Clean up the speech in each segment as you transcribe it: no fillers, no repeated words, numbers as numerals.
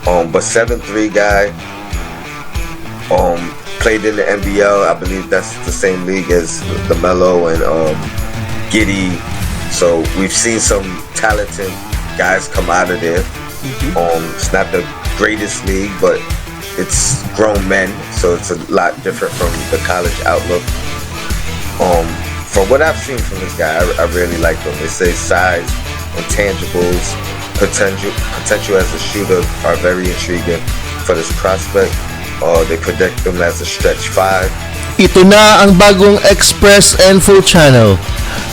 But 7'3" guy. Played in the NBL. I believe that's the same league as LaMelo and Giddey. So we've seen some talented guys come out of there. It's not the greatest league, but it's grown men, so it's a lot different from the college outlook. From what I've seen from this guy, I really like him. They say size, intangibles, potential as a shooter are very intriguing for this prospect. They predict him as a stretch 5. Ito na ang bagong Express Info Channel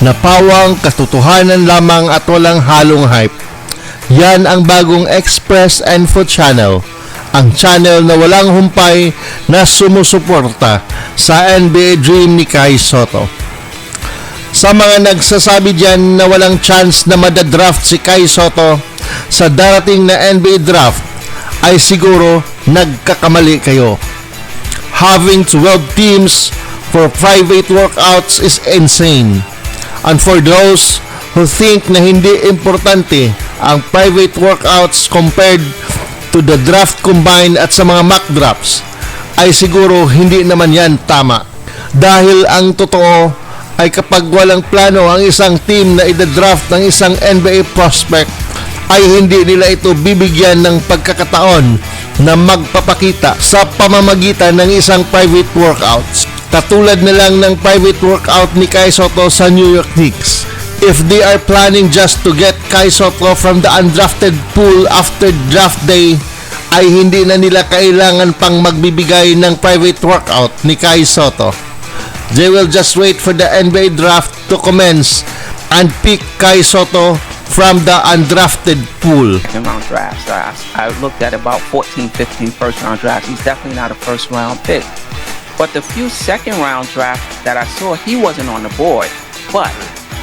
na pawang katotohanan lamang at walang halong hype. Yan ang bagong Express Info Channel, ang channel na walang humpay na sumusuporta sa NBA Dream ni Kai Sotto. Sa mga nagsasabi dyan na walang chance na madadraft si Kai Sotto sa darating na NBA Draft, ay siguro nagkakamali kayo. Having 12 teams for private workouts is insane. And for those who think na hindi importante ang private workouts compared to the draft combine at sa mga mock drafts, ay siguro hindi naman yan tama. Dahil ang totoo ay kapag walang plano ang isang team na i-draft ng isang NBA prospect, ay hindi nila ito bibigyan ng pagkakataon na magpapakita sa pamamagitan ng isang private workouts. Katulad na lang ng private workout ni Kai Sotto sa New York Knicks. If they are planning just to get Kai Sotto from the undrafted pool after draft day, ay hindi na nila kailangan pang magbibigay ng private workout ni Kai Sotto. They will just wait for the NBA draft to commence and pick Kai Sotto from the undrafted pool. Second round drafts. I looked at about 14, 15 first round drafts. He's definitely not a first round pick. But the few second round drafts that I saw, he wasn't on the board. But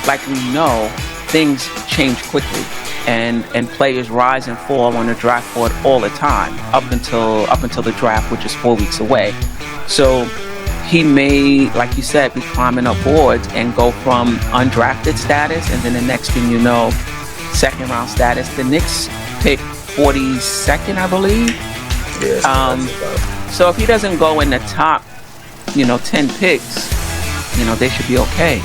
like we know, things change quickly, and players rise and fall on the draft board all the time up until the draft, which is 4 weeks away. So he may, like you said, be climbing up boards and go from undrafted status, and then the next thing you know, second round status. The Knicks pick 42nd, I believe. Yes. So if he doesn't go in the top, 10 picks, they should be okay.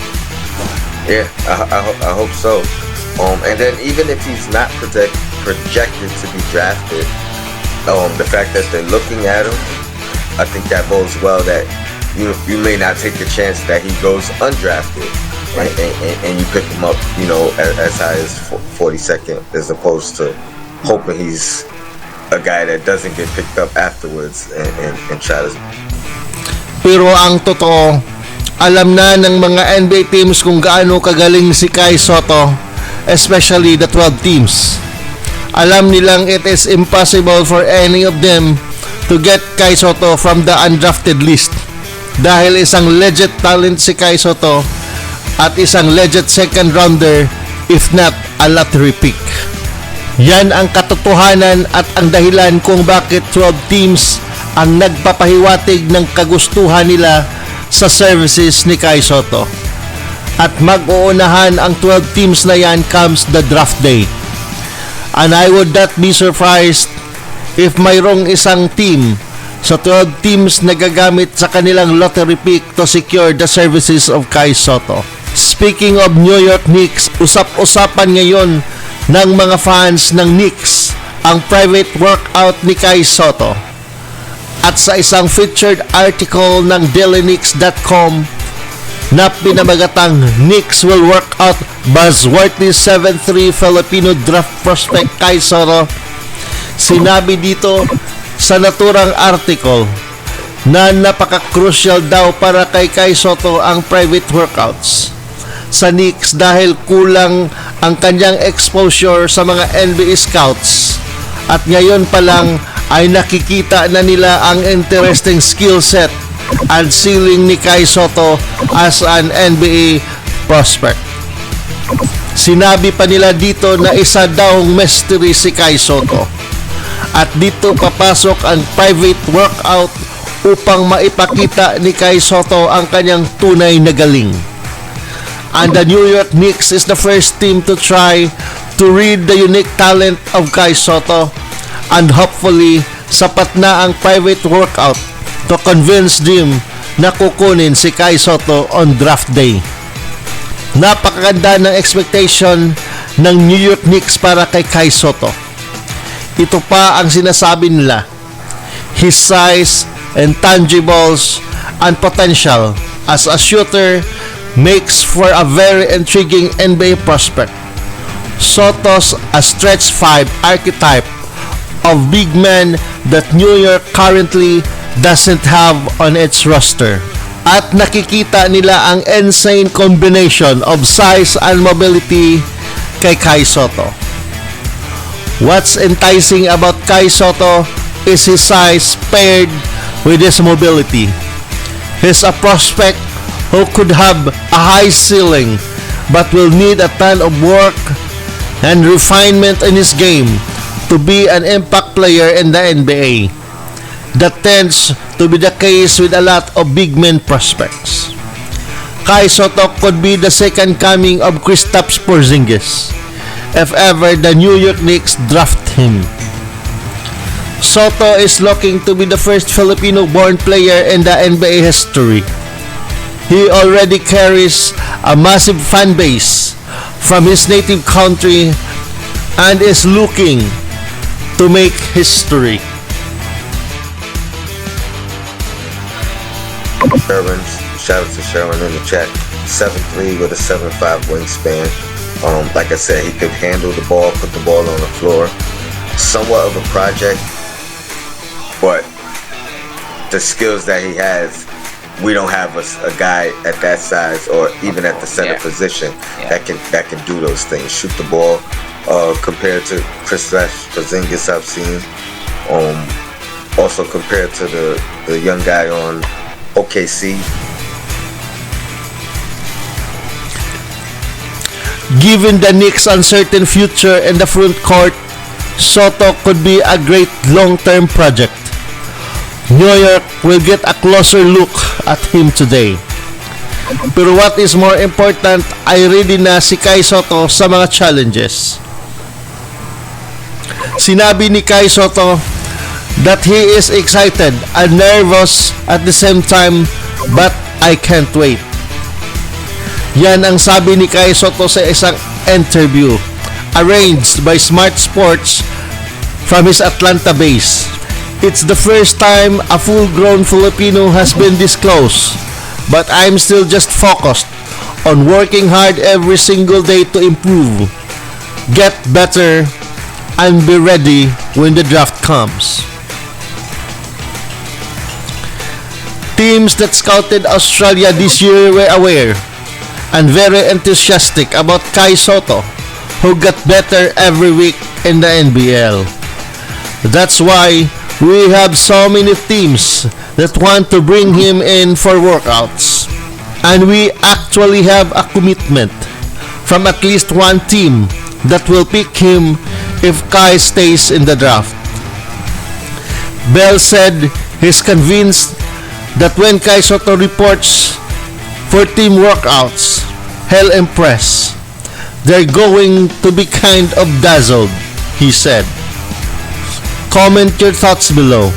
Yeah, I hope so. And then even if he's not projected to be drafted, the fact that they're looking at him, I think that bodes well that you may not take the chance that he goes undrafted, right? And you pick him up, as high as 42nd, as opposed to hoping he's a guy that doesn't get picked up afterwards and try to. Pero ang totoo, alam na ng mga NBA teams kung gaano kagaling si Kai Sotto, especially the 12 teams. Alam nilang it is impossible for any of them to get Kai Sotto from the undrafted list. Dahil isang legit talent si Kai Sotto at isang legit second rounder, if not a lottery pick. Yan ang katotohanan at ang dahilan kung bakit 12 teams ang nagpapahiwatig ng kagustuhan nila sa services ni Kai Sotto. At mag-uunahan ang 12 teams na yan comes the draft day. And I would not be surprised if mayroong isang team sa 12 teams na gagamit sa kanilang lottery pick to secure the services of Kai Sotto. Speaking of New York Knicks, usap-usapan ngayon ng mga fans ng Knicks ang private workout ni Kai Sotto. At sa isang featured article ng dailyknicks.com na pinamagatang Knicks will work out buzzworthy 7'3" Filipino draft prospect Kai Sotto, sinabi dito sa naturang article na napaka-crucial daw para kay Kai Sotto ang private workouts sa Knicks dahil kulang ang kanyang exposure sa mga NBA scouts, at ngayon pa lang ay nakikita na nila ang interesting skill set and ceiling ni Kai Sotto as an NBA prospect. Sinabi pa nila dito na isa daw mystery si Kai Sotto, at dito papasok ang private workout upang maipakita ni Kai Sotto ang kanyang tunay na galing. And the New York Knicks is the first team to try to read the unique talent of Kai Sotto and hopefully sapat na ang private workout to convince Jim na kukunin si Kai Sotto on draft day. Napakaganda ng expectation ng New York Knicks para kay Kai Sotto. Ito pa ang sinasabi nila: his size, intangibles, and potential as a shooter makes for a very intriguing NBA prospect. Sotto's a stretch 5 archetype of big men that New York currently doesn't have on its roster. At nakikita nila ang insane combination of size and mobility kay Kai Sotto. What's enticing about Kai Sotto is his size paired with his mobility. He's a prospect who could have a high ceiling but will need a ton of work and refinement in his game to be an impact player in the NBA. That tends to be the case with a lot of big men prospects. Kai Sotto could be the second coming of Kristaps Porzingis if ever the New York Knicks draft him. Sotto is looking to be the first Filipino-born player in the NBA history. He already carries a massive fan base from his native country and is looking to make history. Sherwin, shout out to Sherwin in the chat. 7'3" with a 7'5" wingspan. Like I said, he could handle the ball, put the ball on the floor. Somewhat of a project, but the skills that he has, we don't have a guy at that size or even at the center position that can do those things. Shoot the ball. Compared to Kristaps Porzingis, I've seen. Also compared to the young guy on OKC. Given the Knicks' uncertain future in the front court, Sotto could be a great long-term project. New York will get a closer look at him today. Pero what is more important ay ready na si Kai Sotto sa mga challenges. Sinabi ni Kai Sotto that he is excited and nervous at the same time, but I can't wait. Yan ang sabi ni Kai Sotto sa isang interview arranged by Smart Sports from his Atlanta base. It's the first time a full-grown Filipino has been this close, but I'm still just focused on working hard every single day to improve, get better, and be ready when the draft comes. Teams that scouted Australia this year were aware and very enthusiastic about Kai Sotto, who got better every week in the NBL. That's why we have so many teams that want to bring him in for workouts. And we actually have a commitment from at least one team that will pick him if Kai stays in the draft. Bell said he's convinced that when Kai Sotto reports for team workouts, he'll impress. They're going to be kind of dazzled, he said. Comment your thoughts below.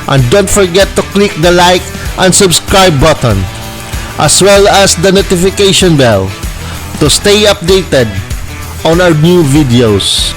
And don't forget to click the like and subscribe button, as well as the notification bell to stay updated on our new videos.